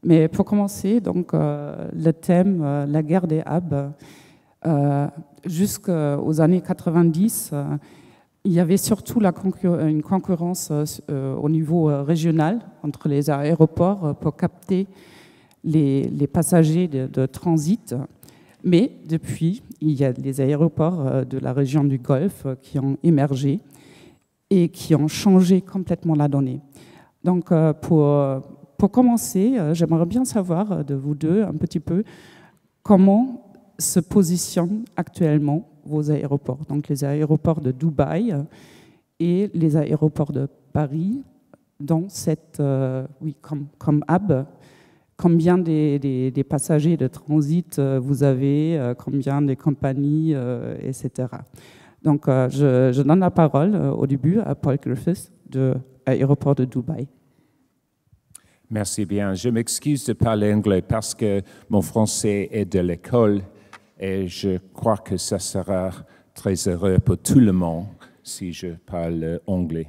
Mais pour commencer, donc, le thème, la guerre des hubs, jusqu'aux années 90, il y avait surtout une concurrence au niveau régional entre les aéroports pour capter les passagers de transit. Mais depuis, il y a les aéroports de la région du Golfe qui ont émergé et qui ont changé complètement la donnée. Donc, pour commencer, j'aimerais bien savoir de vous deux un petit peu comment se positionnent actuellement vos aéroports. Donc, les aéroports de Dubaï et les aéroports de Paris dans cette, oui, comme hub. Combien des passagers de transit vous avez, combien de compagnies, etc. Donc, je donne la parole au début à Paul Griffiths de l'aéroport de Dubaï. Merci bien. Je m'excuse de parler anglais parce que mon français est de l'école et je crois que ça sera très heureux pour tout le monde si je parle anglais.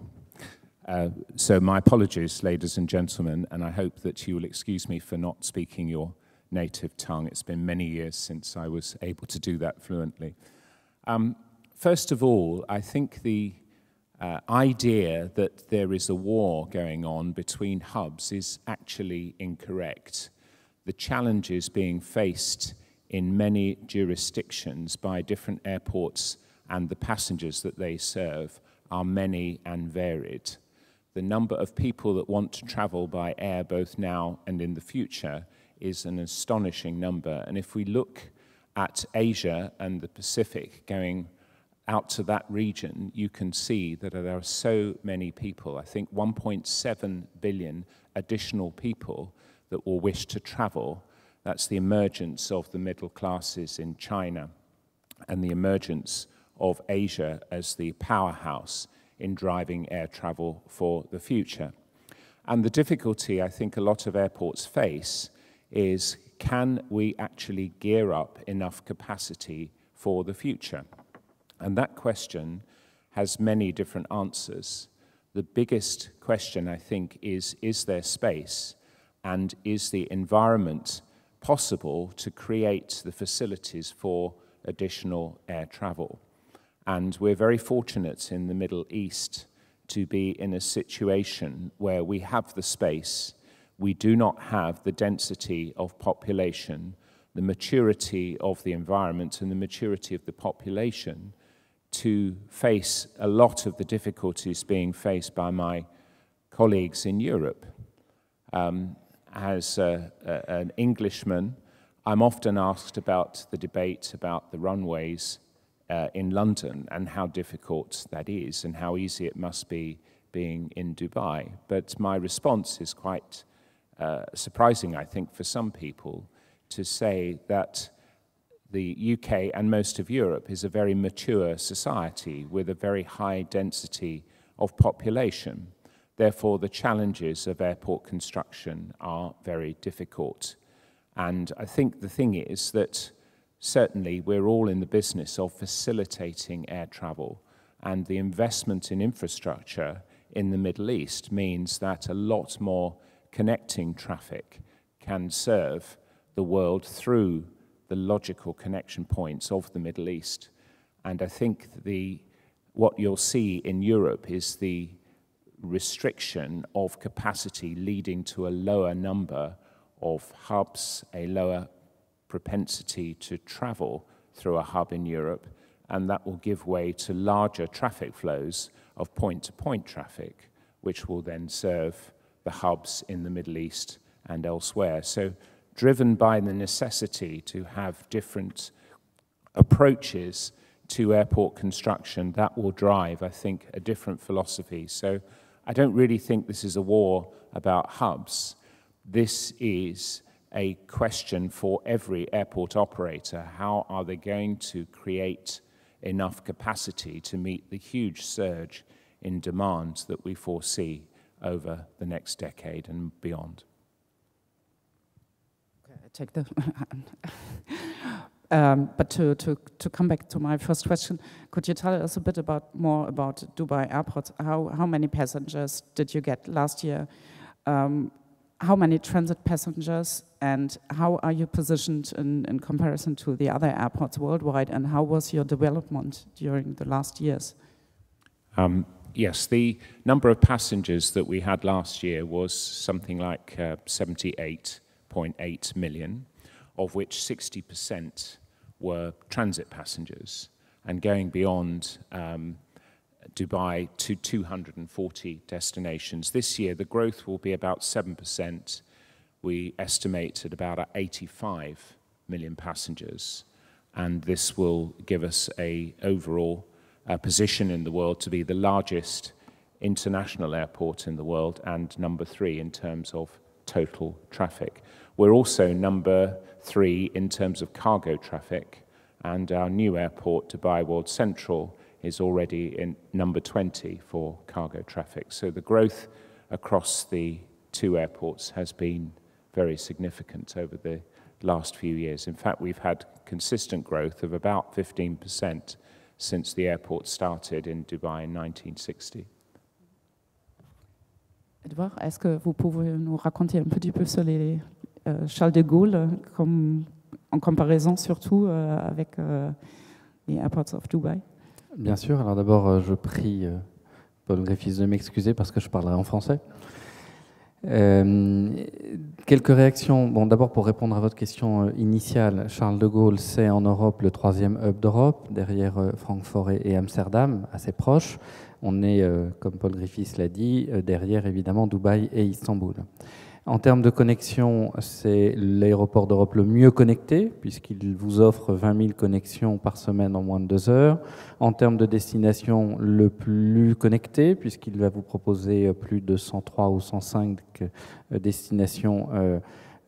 So my apologies, ladies and gentlemen, and I hope that you will excuse me for not speaking your native tongue. It's been many years since I was able to do that fluently. First of all, I think the idea that there is a war going on between hubs is actually incorrect. The challenges being faced in many jurisdictions by different airports and the passengers that they serve are many and varied. The number of people that want to travel by air both now and in the future is an astonishing number. And if we look at Asia and the Pacific going out to that region, you can see that there are so many people. I think 1.7 billion additional people that will wish to travel. That's the emergence of the middle classes in China and the emergence of Asia as the powerhouse in driving air travel for the future. And the difficulty I think a lot of airports face is, can we actually gear up enough capacity for the future? And that question has many different answers. The biggest question, I think, is there space? And is the environment possible to create the facilities for additional air travel? And we're very fortunate in the Middle East to be in a situation where we have the space. We do not have the density of population, the maturity of the environment, and the maturity of the population to face a lot of the difficulties being faced by my colleagues in Europe. As an Englishman, I'm often asked about the debate about the runways in London and how difficult that is and how easy it must be being in Dubai. But my response is quite surprising, I think, for some people, to say that the UK and most of Europe is a very mature society with a very high density of population. Therefore, the challenges of airport construction are very difficult. And I think the thing is that certainly we're all in the business of facilitating air travel, and the investment in infrastructure in the Middle East means that a lot more connecting traffic can serve the world through the logical connection points of the Middle East. And I think what you'll see in Europe is the restriction of capacity leading to a lower number of hubs, a lower propensity to travel through a hub in Europe, and that will give way to larger traffic flows of point-to-point traffic, which will then serve the hubs in the Middle East and elsewhere. So, driven by the necessity to have different approaches to airport construction, that will drive, I think, a different philosophy. So I don't really think this is a war about hubs. This is a question for every airport operator. How are they going to create enough capacity to meet the huge surge in demand that we foresee over the next decade and beyond? Okay, I take the but to come back to my first question, could you tell us a bit more about Dubai Airport? How many passengers did you get last year? how many transit passengers, and how are you positioned in comparison to the other airports worldwide, and how was your development during the last years? Yes, the number of passengers that we had last year was something like 78.8 million, of which 60% were transit passengers, and going beyond Dubai to 240 destinations. This year, the growth will be about 7%. We estimate at about 85 million passengers, and this will give us a overall position in the world to be the largest international airport in the world and number 3 in terms of total traffic. We're also number 3 in terms of cargo traffic, and our new airport, Dubai World Central, is already in number 20 for cargo traffic. So the growth across the 2 airports has been very significant over the last few years. In fact, we've had consistent growth of about 15% since the airport started in Dubai in 1960. Edouard, est-ce que vous pouvez nous raconter un petit peu sur les Charles de Gaulle, en comparaison surtout avec les airports of Dubai? Bien sûr. Alors d'abord, je prie Paul Griffiths de m'excuser parce que je parlerai en français. Quelques réactions. Bon, d'abord pour répondre à votre question initiale, Charles de Gaulle, c'est en Europe le 3e hub d'Europe, derrière Francfort et Amsterdam, assez proche. On est, comme Paul Griffiths l'a dit, derrière évidemment Dubaï et Istanbul. En termes de connexion, c'est l'aéroport d'Europe le mieux connecté, puisqu'il vous offre 20 000 connexions par semaine en moins de 2 heures. En termes de destination, le plus connecté, puisqu'il va vous proposer plus de 103 ou 105 destinations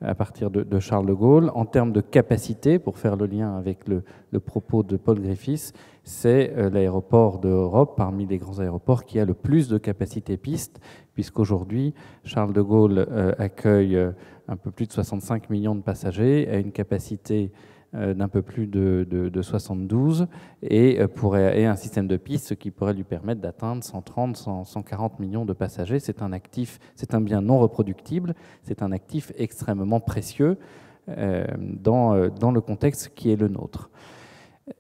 à partir de Charles de Gaulle. En termes de capacité, pour faire le lien avec le propos de Paul Griffiths, c'est l'aéroport d'Europe, parmi les grands aéroports, qui a le plus de capacité piste, puisqu'aujourd'hui, Charles de Gaulle accueille un peu plus de 65 millions de passagers, à une capacité d'un peu plus de 72, et un système de pistes, ce qui pourrait lui permettre d'atteindre 130, 140 millions de passagers. C'est un actif, c'est un bien non reproductible, c'est un actif extrêmement précieux dans le contexte qui est le nôtre.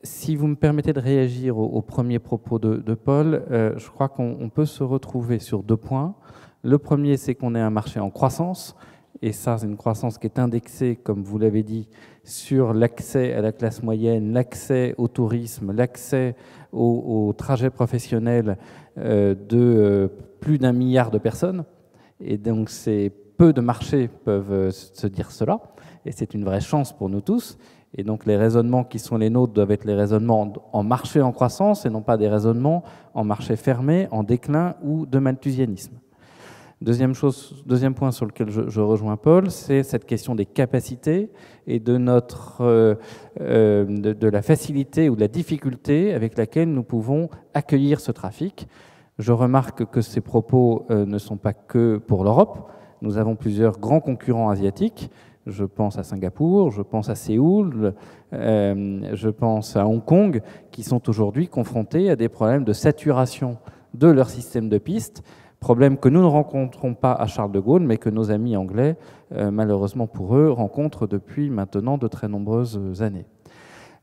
Si vous me permettez de réagir au premier propos de Paul, je crois qu'on peut se retrouver sur 2 points. Le premier, c'est qu'on est un marché en croissance, et ça, c'est une croissance qui est indexée, comme vous l'avez dit, sur l'accès à la classe moyenne, l'accès au tourisme, l'accès aux trajets professionnels de plus d'1 milliard de personnes. Et donc, peu de marchés peuvent se dire cela, et c'est une vraie chance pour nous tous. Et donc, les raisonnements qui sont les nôtres doivent être les raisonnements en marché en croissance et non pas des raisonnements en marché fermé, en déclin ou de malthusianisme. Deuxième point sur lequel je rejoins Paul, c'est cette question des capacités et de la facilité ou de la difficulté avec laquelle nous pouvons accueillir ce trafic. Je remarque que ces propos ne sont pas que pour l'Europe. Nous avons plusieurs grands concurrents asiatiques. Je pense à Singapour, je pense à Séoul, je pense à Hong Kong, qui sont aujourd'hui confrontés à des problèmes de saturation de leur système de pistes, problème que nous ne rencontrons pas à Charles de Gaulle, mais que nos amis anglais, malheureusement pour eux, rencontrent depuis maintenant de très nombreuses années.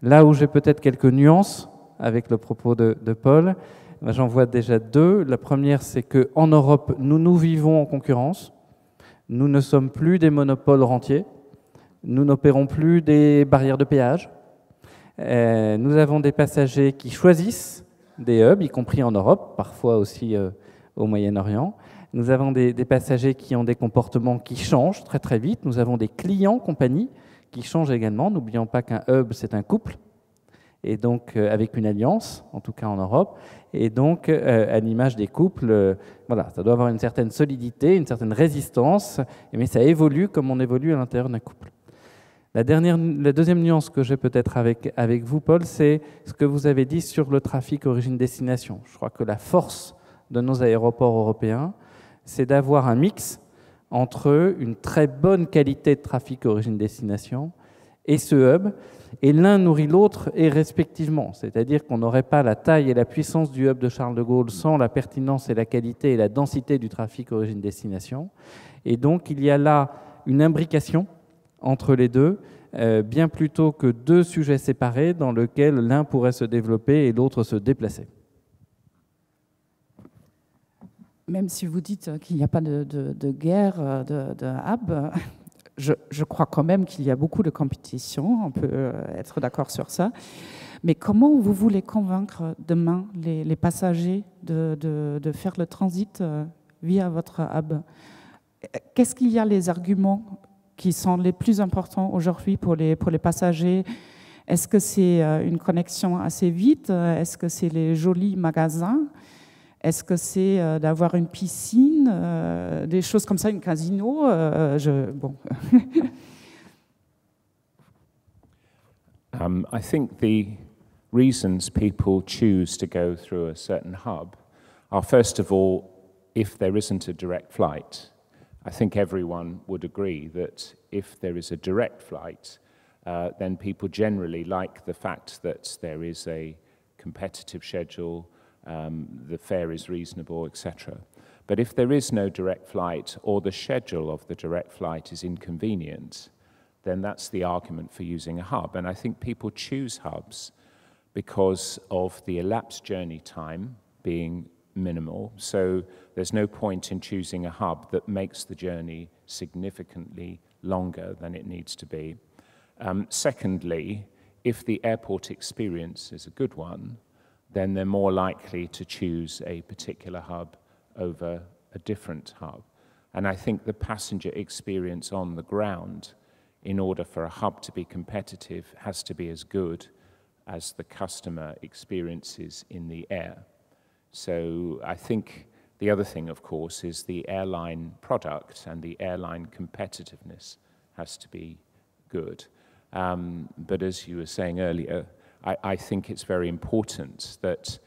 Là où j'ai peut-être quelques nuances avec le propos de Paul, j'en vois déjà 2. La première, c'est qu'en Europe, nous vivons en concurrence. Nous ne sommes plus des monopoles rentiers. Nous n'opérons plus des barrières de péage. Nous avons des passagers qui choisissent des hubs, y compris en Europe, parfois aussi au Moyen-Orient. Nous avons des passagers qui ont des comportements qui changent très très vite. Nous avons des clients compagnies qui changent également. N'oublions pas qu'un hub, c'est un couple, et donc avec une alliance, en tout cas en Europe. Et donc, à l'image des couples, voilà, ça doit avoir une certaine solidité, une certaine résistance, mais ça évolue comme on évolue à l'intérieur d'un couple. La deuxième nuance que j'ai peut-être avec vous, Paul, c'est ce que vous avez dit sur le trafic origine-destination. Je crois que la force de nos aéroports européens, c'est d'avoir un mix entre une très bonne qualité de trafic origine-destination et ce hub, et l'un nourrit l'autre et respectivement. C'est-à-dire qu'on n'aurait pas la taille et la puissance du hub de Charles de Gaulle sans la pertinence et la qualité et la densité du trafic origine-destination. Et donc il y a là une imbrication entre les deux, bien plutôt que deux sujets séparés dans lesquels l'un pourrait se développer et l'autre se déplacer. Même si vous dites qu'il n'y a pas de guerre de hub, je crois quand même qu'il y a beaucoup de compétition, on peut être d'accord sur ça. Mais comment vous voulez convaincre demain les passagers de faire le transit via votre hub? Qu'est-ce qu'il y a les arguments qui sont les plus importants aujourd'hui pour les passagers? Est-ce que c'est une connexion assez vite? Est-ce que c'est les jolis magasins? Est-ce que c'est d'avoir une piscine, des choses comme ça, un casino? Bon. I think the reasons people choose to go through a certain hub are, first of all, if there isn't a direct flight. I think everyone would agree that if there is a direct flight, then people generally like the fact that there is a competitive schedule, the fare is reasonable, etc. But if there is no direct flight or the schedule of the direct flight is inconvenient, then that's the argument for using a hub. And I think people choose hubs because of the elapsed journey time being minimal. So there's no point in choosing a hub that makes the journey significantly longer than it needs to be. Secondly, if the airport experience is a good one, then they're more likely to choose a particular hub over a different hub. And I think the passenger experience on the ground, in order for a hub to be competitive, has to be as good as the customer experiences in the air. So I think the other thing, of course, is the airline product and the airline competitiveness has to be good. But as you were saying earlier, I think it's very important that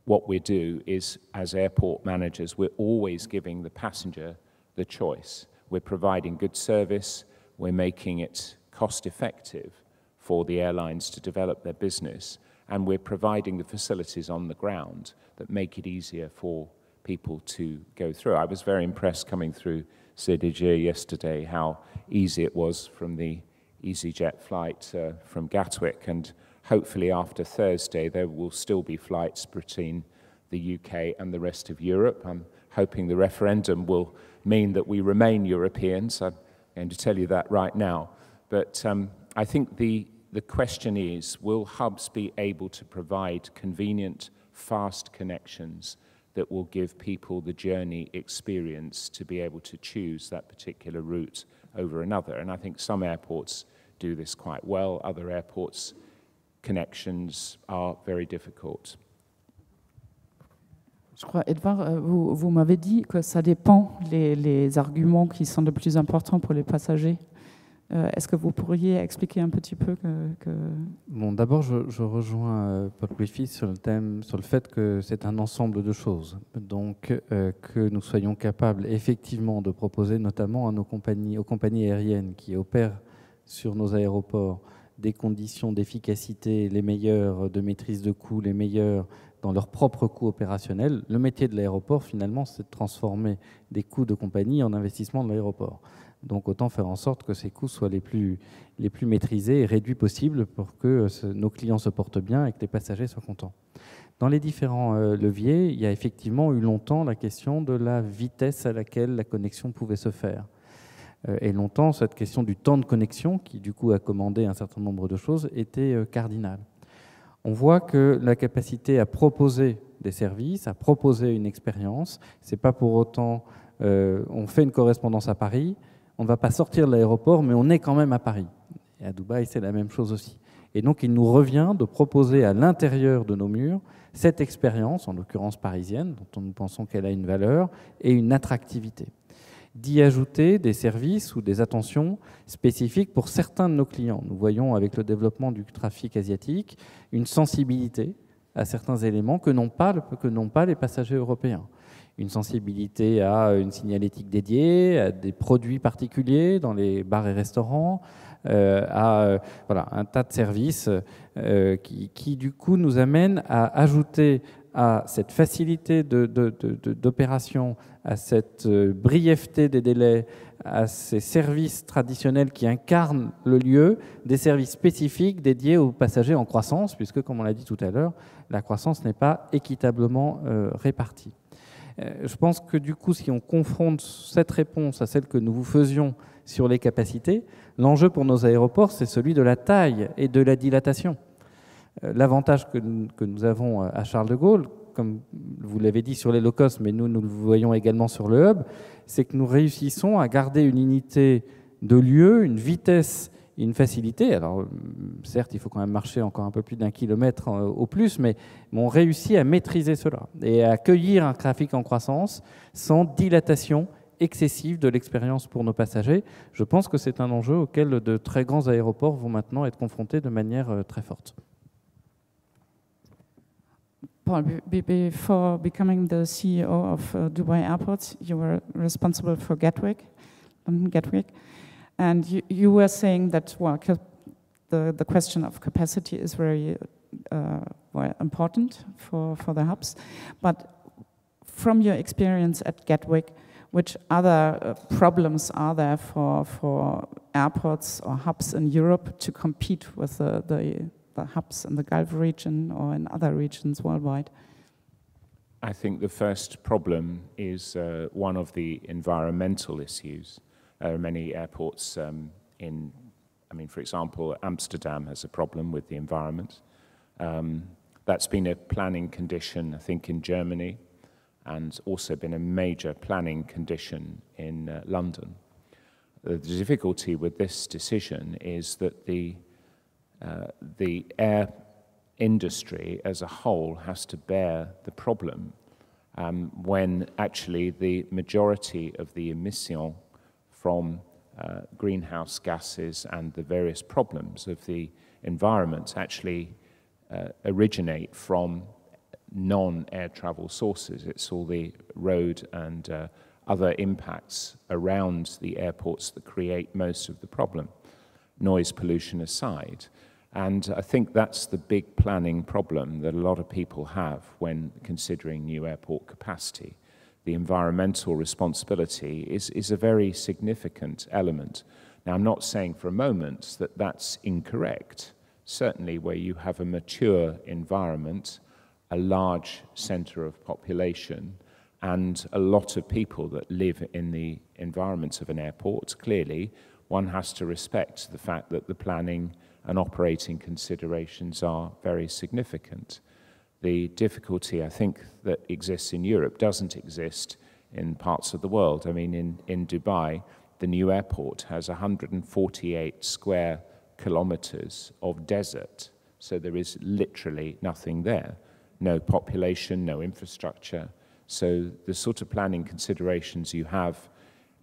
what we do is, as airport managers, we're always giving the passenger the choice. We're providing good service, we're making it cost-effective for the airlines to develop their business, and we're providing the facilities on the ground that make it easier for people to go through. I was very impressed coming through CDG yesterday how easy it was from the EasyJet flight from Gatwick, and hopefully after Thursday there will still be flights between the UK and the rest of Europe. I'm hoping the referendum will mean that we remain Europeans. I'm going to tell you that right now. But I think the question is, will hubs be able to provide convenient, fast connections that will give people the journey experience to be able to choose that particular route over another? And I think some airports do this quite well. Other airports, connections are very difficult. Je crois, Edouard, vous m'avez dit que ça dépend les arguments qui sont les plus importants pour les passagers. Est-ce que vous pourriez expliquer un petit peu Bon, d'abord, je rejoins Paul Griffiths sur le thème, sur le fait que c'est un ensemble de choses. Donc, que nous soyons capables effectivement de proposer, notamment à aux compagnies aériennes qui opèrent sur nos aéroports, des conditions d'efficacité les meilleures, de maîtrise de coûts les meilleures dans leurs propres coûts opérationnels. Le métier de l'aéroport, finalement, c'est de transformer des coûts de compagnie en investissement de l'aéroport. Donc autant faire en sorte que ces coûts soient les plus maîtrisés et réduits possibles pour que nos clients se portent bien et que les passagers soient contents. Dans les différents leviers, il y a effectivement eu longtemps la question de la vitesse à laquelle la connexion pouvait se faire. Et longtemps, cette question du temps de connexion, qui du coup a commandé un certain nombre de choses, était cardinale. On voit que la capacité à proposer des services, à proposer une expérience, c'est pas pour autant on fait une correspondance à Paris, on ne va pas sortir de l'aéroport, mais on est quand même à Paris. Et à Dubaï, c'est la même chose aussi. Et donc, il nous revient de proposer à l'intérieur de nos murs cette expérience, en l'occurrence parisienne, dont nous pensons qu'elle a une valeur et une attractivité. D'y ajouter des services ou des attentions spécifiques pour certains de nos clients. Nous voyons avec le développement du trafic asiatique une sensibilité à certains éléments que n'ont pas les passagers européens. Une sensibilité à une signalétique dédiée, à des produits particuliers dans les bars et restaurants, à voilà, un tas de services qui du coup nous amènent à ajouter à cette facilité d'opération, à cette brièveté des délais, à ces services traditionnels qui incarnent le lieu, des services spécifiques dédiés aux passagers en croissance, puisque, comme on l'a dit tout à l'heure, la croissance n'est pas équitablement répartie. Je pense que du coup, si on confronte cette réponse à celle que nous vous faisions sur les capacités, l'enjeu pour nos aéroports, c'est celui de la taille et de la dilatation. L'avantage que nous avons à Charles de Gaulle, comme vous l'avez dit sur les low cost, mais nous le voyons également sur le hub, c'est que nous réussissons à garder une unité de lieu, une vitesse et une facilité. Alors, certes, il faut quand même marcher encore un peu plus d'1 kilomètre au plus, mais on réussit à maîtriser cela et à accueillir un trafic en croissance sans dilatation excessive de l'expérience pour nos passagers. Je pense que c'est un enjeu auquel de très grands aéroports vont maintenant être confrontés de manière très forte. Paul, before becoming the CEO of Dubai Airports, you were responsible for Gatwick, London Gatwick, and you were saying that the question of capacity is very important for the hubs. But from your experience at Gatwick, which other problems are there for airports or hubs in Europe to compete with the hubs in the Gulf region or in other regions worldwide? I think the first problem is one of the environmental issues. Many airports for example, Amsterdam has a problem with the environment. That's been a planning condition, I think, in Germany, and also been a major planning condition in London. The difficulty with this decision is that the air industry as a whole has to bear the problem when actually the majority of the emission from greenhouse gases and the various problems of the environment actually originate from non-air travel sources. It's all the road and other impacts around the airports that create most of the problem, noise pollution aside. And I think that's the big planning problem that a lot of people have when considering new airport capacity. The environmental responsibility is a very significant element. Now, I'm not saying for a moment that that's incorrect. Certainly where you have a mature environment, a large center of population, and a lot of people that live in the environment of an airport, clearly one has to respect the fact that the planning and operating considerations are very significant. The difficulty, I think, that exists in Europe doesn't exist in parts of the world. I mean, in Dubai, the new airport has 148 square kilometers of desert, so there is literally nothing there. No population, no infrastructure. So the sort of planning considerations you have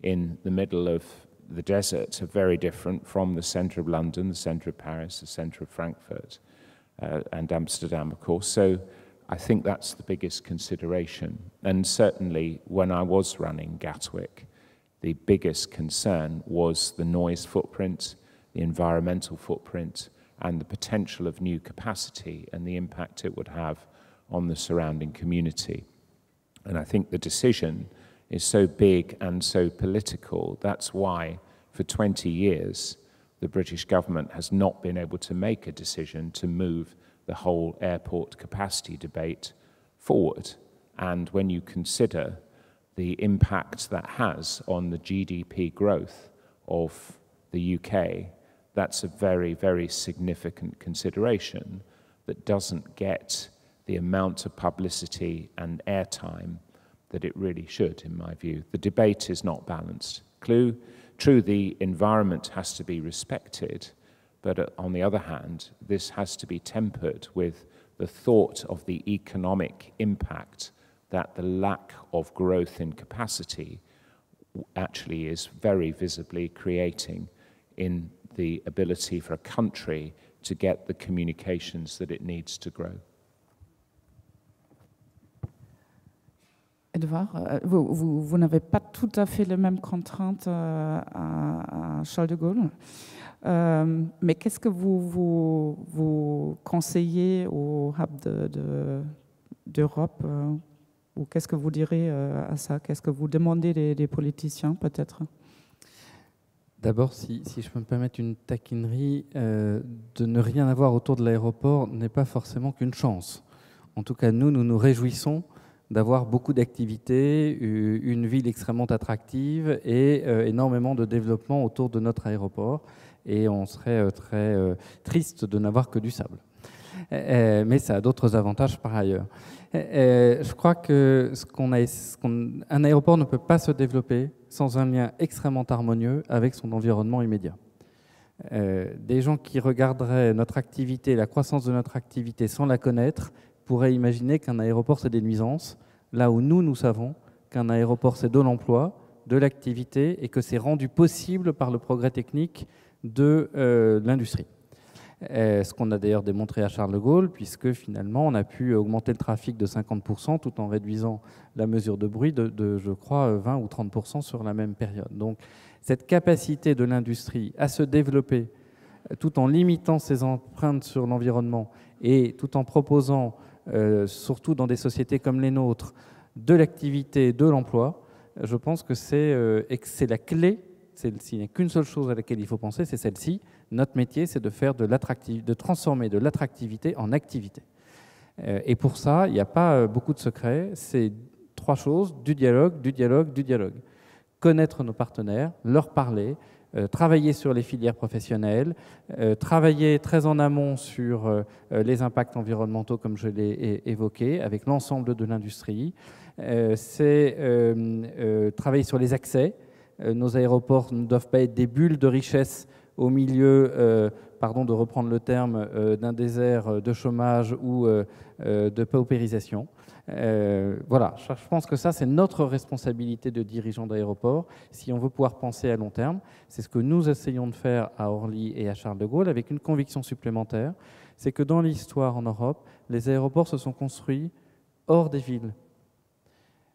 in the middle of the desert are very different from the center of London, the center of Paris, the center of Frankfurt, and Amsterdam, of course. So I think that's the biggest consideration. And certainly when I was running Gatwick, the biggest concern was the noise footprint, the environmental footprint, and the potential of new capacity and the impact it would have on the surrounding community. And I think the decision is so big and so political. That's why for 20 years the British government has not been able to make a decision to move the whole airport capacity debate forward. And when you consider the impact that has on the GDP growth of the UK, that's a very, very significant consideration that doesn't get the amount of publicity and airtime that it really should, in my view. The debate is not balanced. True, the environment has to be respected, but on the other hand, this has to be tempered with the thought of the economic impact that the lack of growth in capacity actually is very visibly creating in the ability for a country to get the communications that it needs to grow. Edouard, vous n'avez pas tout à fait les mêmes contraintes à Charles de Gaulle, mais qu'est-ce que vous conseillez au hub d'Europe ou qu'est-ce que vous direz à ça? Qu'est-ce que vous demandez des politiciens peut-être? D'abord, si je peux me permettre une taquinerie, de ne rien avoir autour de l'aéroport n'est pas forcément qu'une chance. En tout cas, nous nous réjouissons d'avoir beaucoup d'activités, une ville extrêmement attractive et énormément de développement autour de notre aéroport. Et on serait très triste de n'avoir que du sable. Mais ça a d'autres avantages par ailleurs. Je crois que un aéroport ne peut pas se développer sans un lien extrêmement harmonieux avec son environnement immédiat. Des gens qui regarderaient notre activité, la croissance de notre activité sans la connaître, pourraient imaginer qu'un aéroport c'est des nuisances, là où nous savons qu'un aéroport c'est de l'emploi, de l'activité et que c'est rendu possible par le progrès technique de l'industrie. Ce qu'on a d'ailleurs démontré à Charles de Gaulle, puisque finalement on a pu augmenter le trafic de 50% tout en réduisant la mesure de bruit de je crois, 20 ou 30% sur la même période. Donc cette capacité de l'industrie à se développer tout en limitant ses empreintes sur l'environnement et tout en proposant, surtout dans des sociétés comme les nôtres, de l'activité, de l'emploi, je pense que c'est la clé. S'il n'y a qu'une seule chose à laquelle il faut penser, c'est celle-ci. Notre métier, c'est de transformer de l'attractivité en activité. Et pour ça, il n'y a pas beaucoup de secrets. C'est 3 choses, du dialogue, du dialogue, du dialogue. Connaître nos partenaires, leur parler, travailler sur les filières professionnelles, travailler très en amont sur les impacts environnementaux, comme je l'ai évoqué, avec l'ensemble de l'industrie. C'est travailler sur les accès. Nos aéroports ne doivent pas être des bulles de richesse au milieu, pardon de reprendre le terme, d'un désert de chômage ou de paupérisation. Voilà, je pense que ça, c'est notre responsabilité de dirigeants d'aéroports. Si on veut pouvoir penser à long terme, c'est ce que nous essayons de faire à Orly et à Charles de Gaulle, avec une conviction supplémentaire, c'est que dans l'histoire en Europe, les aéroports se sont construits hors des villes.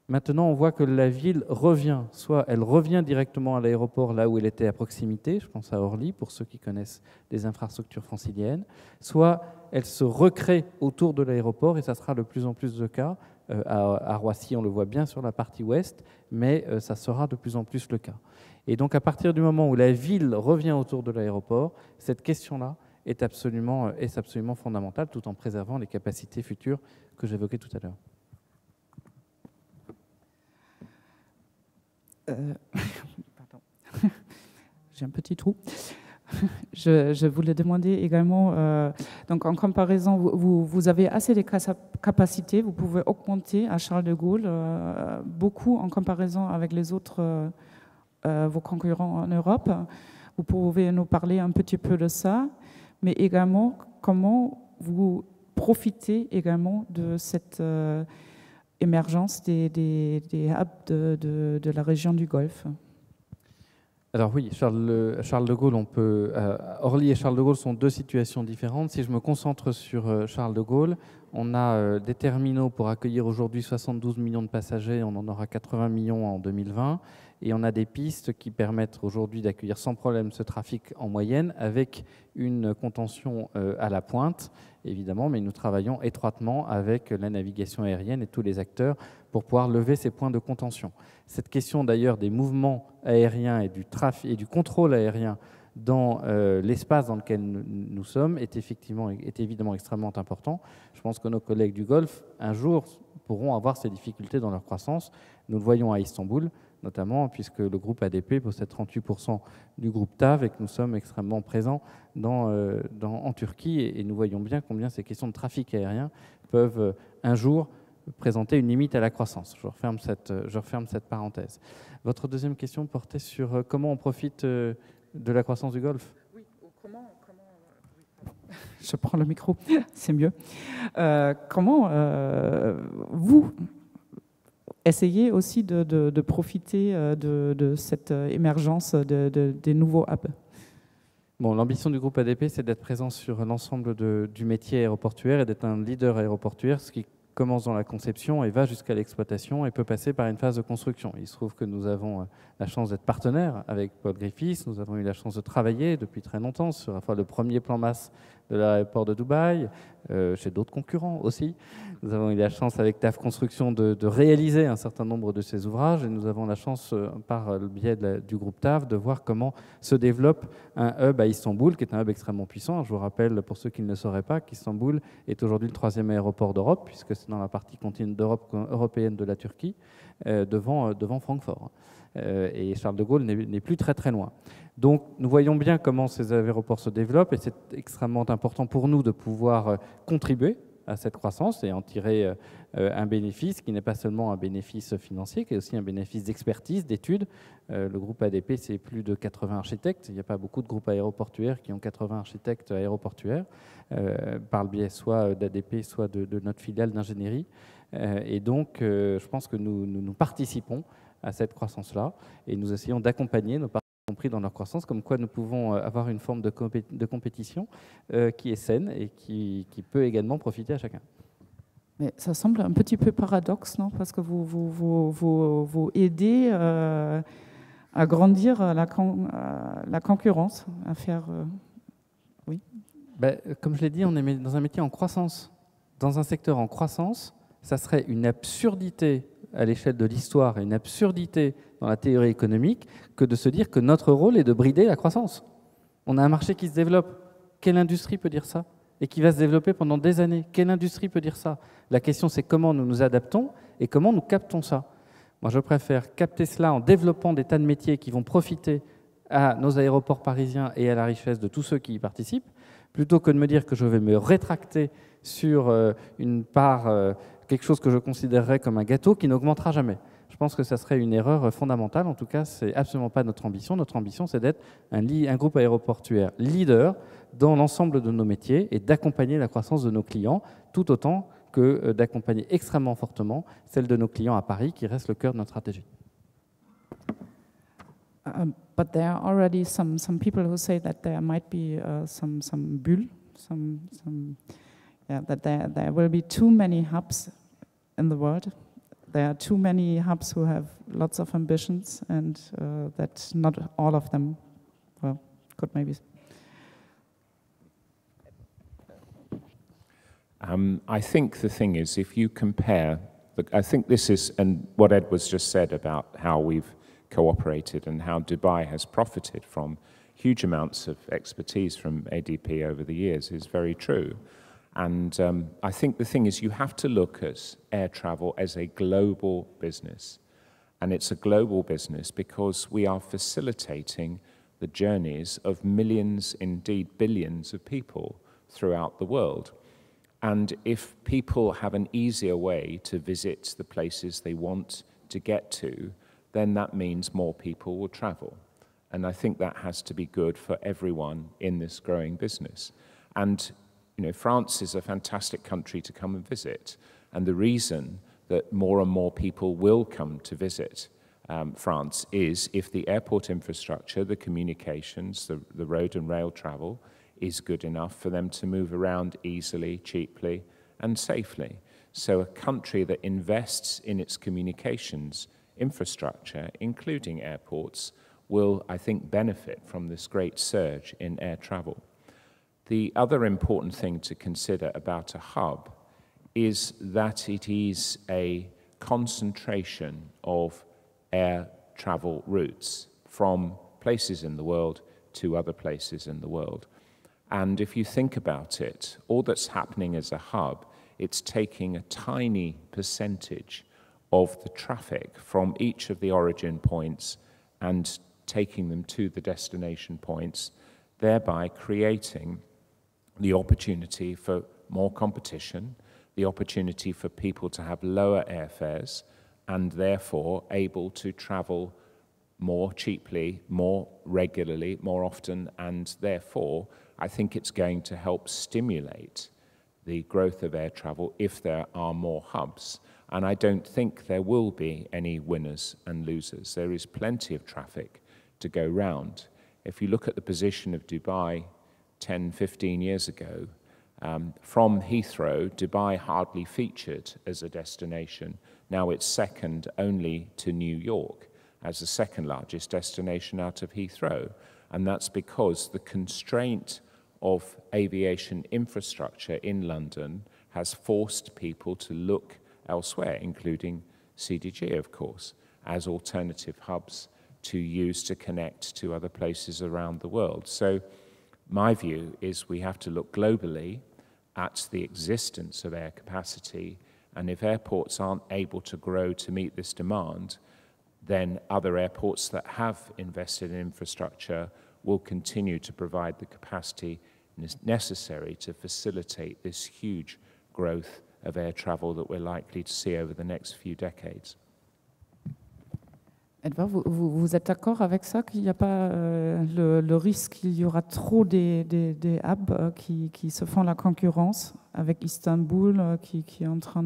Maintenant, on voit que la ville revient, soit elle revient directement à l'aéroport là où elle était à proximité, je pense à Orly, pour ceux qui connaissent les infrastructures franciliennes, soit elle se recrée autour de l'aéroport, et ça sera de plus en plus le cas. À Roissy, on le voit bien sur la partie ouest, mais ça sera de plus en plus le cas. Et donc, à partir du moment où la ville revient autour de l'aéroport, cette question-là est absolument fondamentale, tout en préservant les capacités futures que j'évoquais tout à l'heure. Pardon. J'ai un petit trou. Je voulais demander également, donc en comparaison, vous avez assez de capacités, vous pouvez augmenter à Charles de Gaulle beaucoup en comparaison avec les autres, vos concurrents en Europe. Vous pouvez nous parler un petit peu de ça, mais également comment vous profitez également de cette émergence des hubs de la région du Golfe. Alors oui, Charles de Gaulle, Orly et Charles de Gaulle sont 2 situations différentes. Si je me concentre sur Charles de Gaulle, on a des terminaux pour accueillir aujourd'hui 72 millions de passagers, on en aura 80 millions en 2020, et on a des pistes qui permettent aujourd'hui d'accueillir sans problème ce trafic en moyenne, avec une contention à la pointe, évidemment, mais nous travaillons étroitement avec la navigation aérienne et tous les acteurs pour pouvoir lever ces points de contention. Cette question d'ailleurs des mouvements aériens et du trafic et du contrôle aérien dans l'espace dans lequel nous sommes est évidemment extrêmement important. Je pense que nos collègues du Golfe, un jour, pourront avoir ces difficultés dans leur croissance. Nous le voyons à Istanbul, notamment, puisque le groupe ADP possède 38% du groupe TAV et que nous sommes extrêmement présents en Turquie. Et nous voyons bien combien ces questions de trafic aérien peuvent un jour présenter une limite à la croissance. Je referme cette parenthèse. Votre deuxième question portait sur comment on profite de la croissance du Golfe. Oui, je prends le micro, c'est mieux. Comment vous essayez aussi de profiter de cette émergence des nouveaux hubs? Bon, l'ambition du groupe ADP, c'est d'être présent sur l'ensemble du métier aéroportuaire et d'être un leader aéroportuaire, ce qui commence dans la conception et va jusqu'à l'exploitation et peut passer par une phase de construction. Il se trouve que nous avons la chance d'être partenaires avec Paul Griffiths. Nous avons eu la chance de travailler depuis très longtemps sur à la fois le premier plan masse de l'aéroport de Dubaï, chez d'autres concurrents aussi. Nous avons eu la chance avec TAF Construction de réaliser un certain nombre de ces ouvrages et nous avons la chance, par le biais du groupe TAF, de voir comment se développe un hub à Istanbul, qui est un hub extrêmement puissant. Je vous rappelle, pour ceux qui ne le sauraient pas, qu'Istanbul est aujourd'hui le 3e aéroport d'Europe, puisque c'est dans la partie d'Europe européenne de la Turquie, devant Francfort. Et Charles de Gaulle n'est plus très très loin. Donc nous voyons bien comment ces aéroports se développent et c'est extrêmement important pour nous de pouvoir contribuer à cette croissance et en tirer un bénéfice qui n'est pas seulement un bénéfice financier, qui est aussi un bénéfice d'expertise, d'études. Le groupe ADP, c'est plus de 80 architectes. Il n'y a pas beaucoup de groupes aéroportuaires qui ont 80 architectes aéroportuaires, par le biais soit d'ADP, soit de notre filiale d'ingénierie. Et donc, je pense que nous participons à cette croissance-là et nous essayons d'accompagner nos partenaires compris dans leur croissance, comme quoi nous pouvons avoir une forme de compétition qui est saine et qui peut également profiter à chacun. Mais ça semble un petit peu paradoxe, non? Parce que vous aidez à grandir la concurrence, à faire... oui. Ben, comme je l'ai dit, on est dans un métier en croissance. Dans un secteur en croissance, ça serait une absurdité à l'échelle de l'histoire et une absurdité dans la théorie économique que de se dire que notre rôle est de brider la croissance. On a un marché qui se développe. Quelle industrie peut dire ça? Et qui va se développer pendant des années. Quelle industrie peut dire ça? La question, c'est comment nous nous adaptons et comment nous captons ça. Moi, je préfère capter cela en développant des tas de métiers qui vont profiter à nos aéroports parisiens et à la richesse de tous ceux qui y participent, plutôt que de me dire que je vais me rétracter sur une part, quelque chose que je considérerais comme un gâteau qui n'augmentera jamais. Je pense que ça serait une erreur fondamentale. En tout cas, ce n'est absolument pas notre ambition. Notre ambition, c'est d'être un groupe aéroportuaire leader dans l'ensemble de nos métiers et d'accompagner la croissance de nos clients, tout autant que d'accompagner extrêmement fortement celle de nos clients à Paris, qui reste le cœur de notre stratégie. But there are already some people who say that there might be some bull, that there will be too many hubs in the world. There are too many hubs who have lots of ambitions, and that not all of them, well, could maybe. I think the thing is, if you compare, I think this is, and what Ed was just said about how we've cooperated and how Dubai has profited from huge amounts of expertise from ADP over the years is very true. And I think the thing is, you have to look at air travel as a global business. And it's a global business because we are facilitating the journeys of millions, indeed billions of people throughout the world. And if people have an easier way to visit the places they want to get to, then that means more people will travel. And I think that has to be good for everyone in this growing business. And you know, France is a fantastic country to come and visit. And the reason that more and more people will come to visit France is if the airport infrastructure, the communications, the road and rail travel is good enough for them to move around easily, cheaply, and safely. So a country that invests in its communications infrastructure, including airports, will, I think, benefit from this great surge in air travel. The other important thing to consider about a hub is that it is a concentration of air travel routes from places in the world to other places in the world. And if you think about it, all that's happening as a hub, it's taking a tiny percentage of the traffic from each of the origin points and taking them to the destination points, thereby creating the opportunity for more competition, the opportunity for people to have lower airfares and therefore able to travel more cheaply, more regularly, more often, and therefore I think it's going to help stimulate the growth of air travel if there are more hubs. And I don't think there will be any winners and losers. There is plenty of traffic to go round. If you look at the position of Dubai 10, 15 years ago, From Heathrow, Dubai hardly featured as a destination. Now it's second only to New York as the second largest destination out of Heathrow. And that's because the constraint of aviation infrastructure in London has forced people to look elsewhere, including CDG, of course, as alternative hubs to use to connect to other places around the world. So my view is we have to look globally at the existence of air capacity, and if airports aren't able to grow to meet this demand, then other airports that have invested in infrastructure will continue to provide the capacity necessary to facilitate this huge growth of air travel that we're likely to see over the next few decades. Edouard, vous êtes d'accord avec ça, qu'il n'y a pas le risque qu'il y aura trop des hubs qui se font la concurrence avec Istanbul qui est en train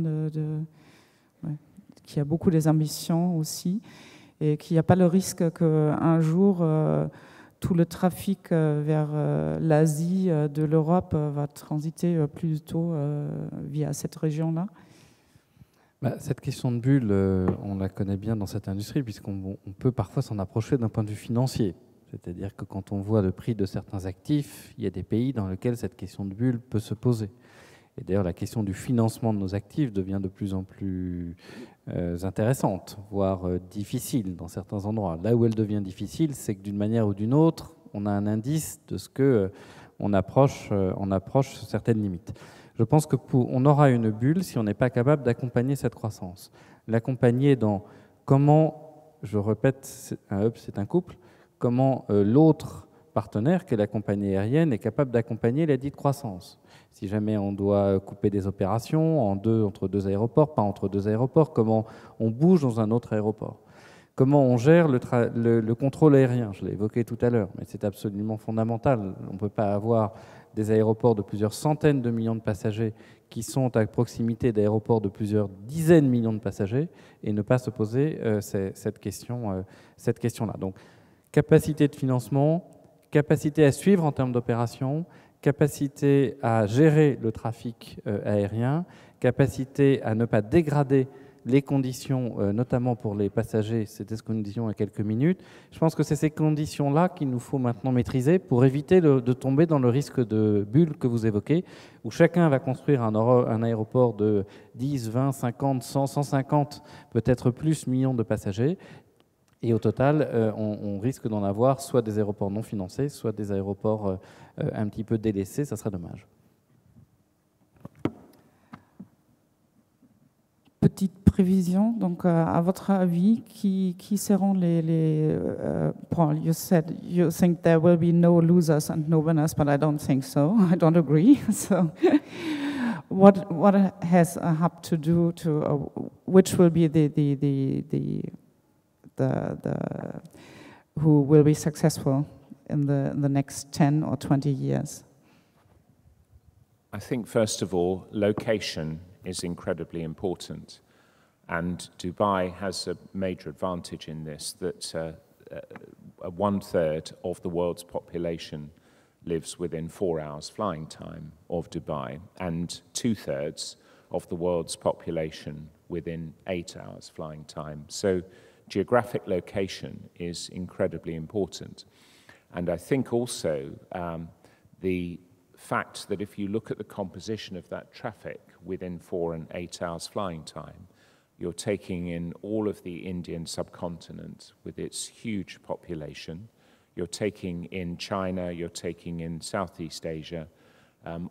qui a beaucoup des ambitions aussi, et qu'il n'y a pas le risque qu'un jour tout le trafic vers l'Asie de l'Europe va transiter plutôt via cette région-là? Cette question de bulle, on la connaît bien dans cette industrie, puisqu'on peut parfois s'en approcher d'un point de vue financier. C'est-à-dire que quand on voit le prix de certains actifs, il y a des pays dans lesquels cette question de bulle peut se poser. Et d'ailleurs, la question du financement de nos actifs devient de plus en plus intéressante, voire difficile dans certains endroits. Là où elle devient difficile, c'est que d'une manière ou d'une autre, on a un indice de ce qu'on approche certaines limites. Je pense qu'on aura une bulle si on n'est pas capable d'accompagner cette croissance. L'accompagner dans comment, je répète, un hub c'est un couple, comment l'autre partenaire, qui est la compagnie aérienne, est capable d'accompagner la dite croissance. Si jamais on doit couper des opérations entre deux aéroports, pas entre deux aéroports, comment on bouge dans un autre aéroport. Comment on gère le contrôle aérien, je l'ai évoqué tout à l'heure, mais c'est absolument fondamental. On ne peut pas avoir des aéroports de plusieurs centaines de millions de passagers qui sont à proximité d'aéroports de plusieurs dizaines de millions de passagers et ne pas se poser cette question-là. Donc, capacité de financement, capacité à suivre en termes d'opération, capacité à gérer le trafic aérien, capacité à ne pas dégrader les conditions, notamment pour les passagers, c'était ce que nous disions il y a quelques minutes. Je pense que c'est ces conditions-là qu'il nous faut maintenant maîtriser pour éviter de tomber dans le risque de bulle que vous évoquez, où chacun va construire un aéroport de 10, 20, 50, 100, 150, peut-être plus millions de passagers. Et au total, on risque d'en avoir soit des aéroports non financés, soit des aéroports un petit peu délaissés. Ça serait dommage. Petite prévision, donc à votre avis, qui seront les Paul, you said you think there will be no losers and no winners, but I don't think so. I don't agree. So, what has a hub to do to which will be the who will be successful in the next 10 or 20 years? I think first of all, location is incredibly important, and Dubai has a major advantage in this, that 1/3 of the world's population lives within 4 hours flying time of Dubai, and 2/3 of the world's population within 8 hours flying time. So geographic location is incredibly important. And I think also the fact that if you look at the composition of that traffic within 4 and 8 hours flying time, you're taking in all of the Indian subcontinent with its huge population, you're taking in China, you're taking in Southeast Asia,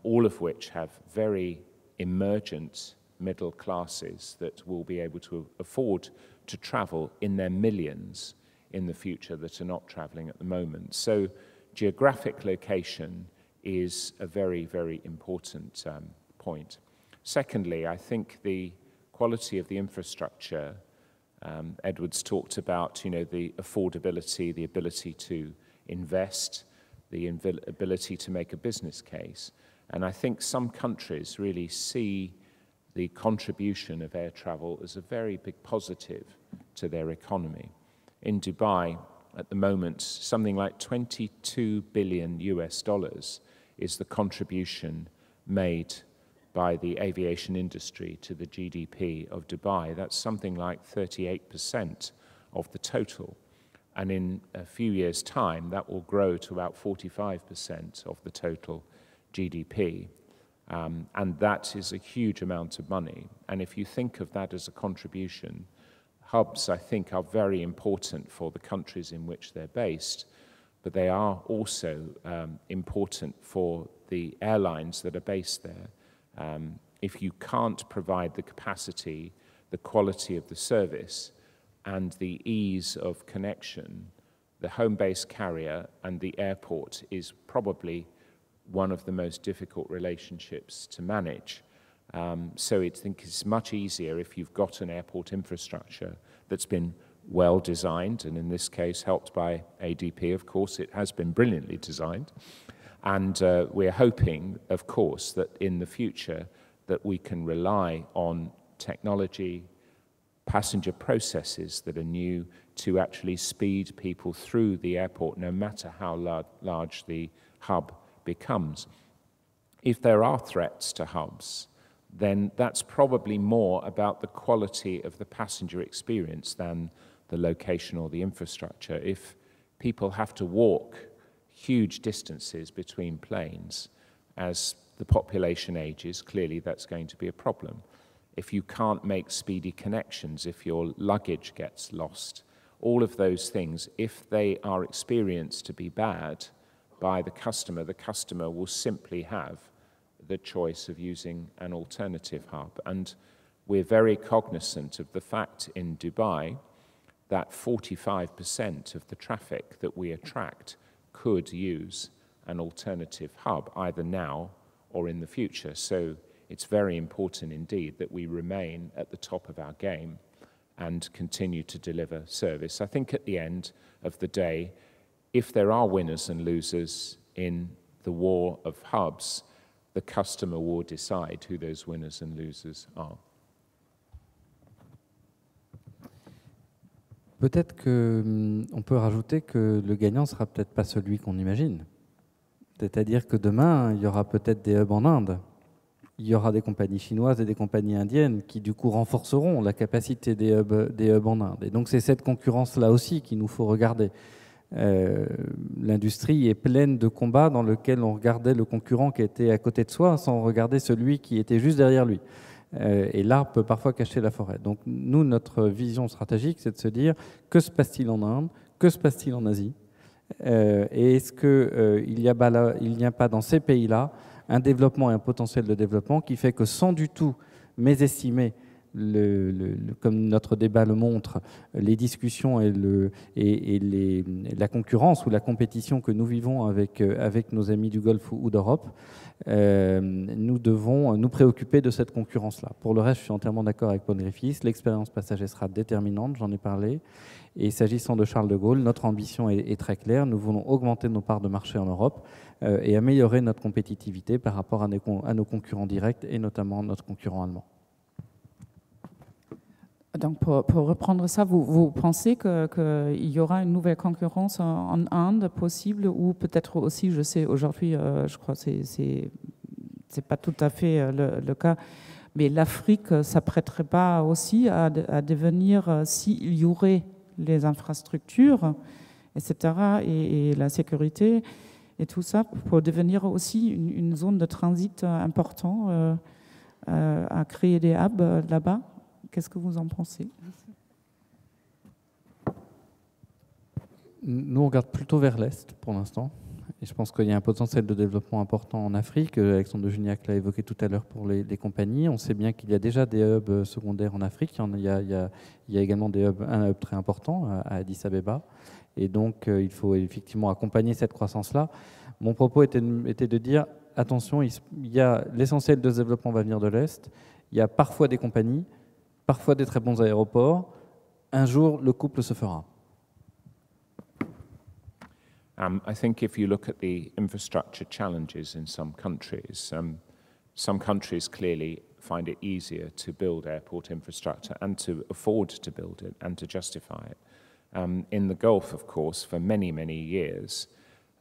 all of which have very emergent middle classes that will be able to afford to travel in their millions in the future that are not traveling at the moment. So geographic location is a very, very important point. Secondly, I think the quality of the infrastructure, Edward's talked about, the affordability, the ability to invest, the ability to make a business case. And I think some countries really see the contribution of air travel as a very big positive to their economy. In Dubai, at the moment, something like $22 billion is the contribution made by the aviation industry to the GDP of Dubai. That's something like 38% of the total. And in a few years' time, that will grow to about 45% of the total GDP. And that is a huge amount of money. And if you think of that as a contribution, hubs, I think, are very important for the countries in which they're based, but they are also important for the airlines that are based there. If you can't provide the capacity, the quality of the service, and the ease of connection, the home-based carrier and the airport is probably one of the most difficult relationships to manage. So I think it's much easier if you've got an airport infrastructure that's been well designed, and in this case helped by ADP, of course. It has been brilliantly designed. And we're hoping, of course, that in the future that we can rely on technology, passenger processes that are new to actually speed people through the airport, no matter how large the hub becomes. If there are threats to hubs, then that's probably more about the quality of the passenger experience than the location or the infrastructure. If people have to walk huge distances between planes as the population ages, clearly that's going to be a problem. If you can't make speedy connections, if your luggage gets lost, all of those things, if they are experienced to be bad by the customer will simply have the choice of using an alternative hub. And we're very cognizant of the fact in Dubai that 45% of the traffic that we attract could use an alternative hub, either now or in the future. So it's very important indeed that we remain at the top of our game and continue to deliver service. I think at the end of the day, if there are winners and losers in the war of hubs, the customer will decide who those winners and losers are. Peut-être qu'on peut rajouter que le gagnant ne sera peut-être pas celui qu'on imagine. C'est-à-dire que demain, il y aura peut-être des hubs en Inde. Il y aura des compagnies chinoises et des compagnies indiennes qui, du coup, renforceront la capacité des hubs en Inde. Et donc, c'est cette concurrence-là aussi qu'il nous faut regarder. L'industrie est pleine de combats dans lesquels on regardait le concurrent qui était à côté de soi sans regarder celui qui était juste derrière lui. Et l'arbre peut parfois cacher la forêt. Donc nous, notre vision stratégique, c'est de se dire que se passe-t-il en Inde, que se passe-t-il en Asie, et est-ce qu'il n'y a pas dans ces pays-là un développement et un potentiel de développement qui fait que sans du tout mésestimer comme notre débat le montre, les discussions et la concurrence ou la compétition que nous vivons avec nos amis du Golfe ou d'Europe, nous devons nous préoccuper de cette concurrence-là. Pour le reste, je suis entièrement d'accord avec Paul Griffiths, l'expérience passager sera déterminante, j'en ai parlé. Et s'agissant de Charles de Gaulle, notre ambition est très claire, nous voulons augmenter nos parts de marché en Europe et améliorer notre compétitivité par rapport à nos concurrents directs et notamment notre concurrent allemand. Donc pour reprendre ça, vous pensez qu'il y aura une nouvelle concurrence en Inde possible, ou peut-être aussi, je sais aujourd'hui, je crois que c'est pas tout à fait le cas, mais l'Afrique s'apprêterait pas aussi à devenir, s'il y aurait les infrastructures, etc., et la sécurité et tout ça, pour devenir aussi une zone de transit important, à créer des hubs là-bas. Qu'est-ce que vous en pensez? Nous, on regarde plutôt vers l'Est pour l'instant. Et je pense qu'il y a un potentiel de développement important en Afrique. Alexandre de Juniac l'a évoqué tout à l'heure pour les compagnies. On sait bien qu'il y a déjà des hubs secondaires en Afrique. Il y a également un hub très important à Addis Abeba. Et donc, il faut effectivement accompagner cette croissance-là. Mon propos était de dire, attention, l'essentiel de ce développement va venir de l'Est. Il y a parfois des compagnies, parfois des très bons aéroports. Un jour, le couple se fera. I think if you look at the infrastructure challenges in some countries clearly find it easier to build airport infrastructure and to afford to build it and to justify it. In the Gulf, of course, for many, many years,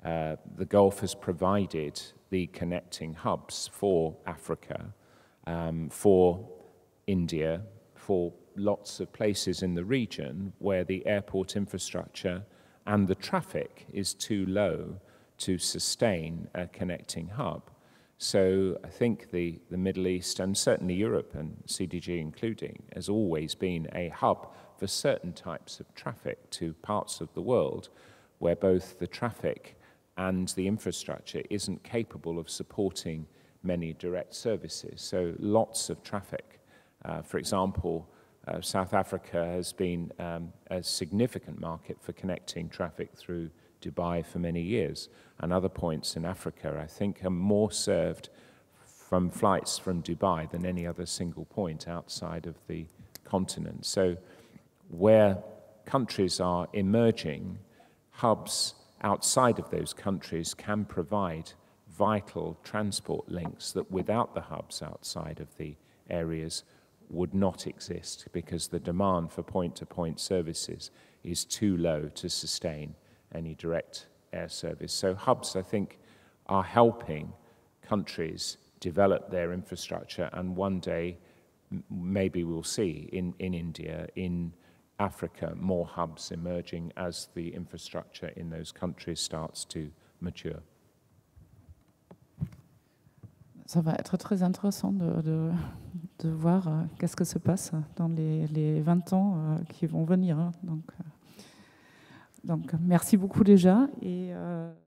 The Gulf has provided the connecting hubs for Africa, for India, for lots of places in the region where the airport infrastructure and the traffic is too low to sustain a connecting hub. So I think the Middle East, and certainly Europe and CDG including, has always been a hub for certain types of traffic to parts of the world where both the traffic and the infrastructure isn't capable of supporting many direct services. So lots of traffic. For example, South Africa has been a significant market for connecting traffic through Dubai for many years, and other points in Africa, I think, are more served from flights from Dubai than any other single point outside of the continent. So where countries are emerging, hubs outside of those countries can provide vital transport links that without the hubs outside of the areas would not exist, because the demand for point-to-point services is too low to sustain any direct air service. So hubs, I think, are helping countries develop their infrastructure, and one day maybe we'll see in India, in Africa, more hubs emerging as the infrastructure in those countries starts to mature. Ça va être très intéressant de voir qu'est-ce que se passe dans les 20 ans qui vont venir. Donc, merci beaucoup déjà. Et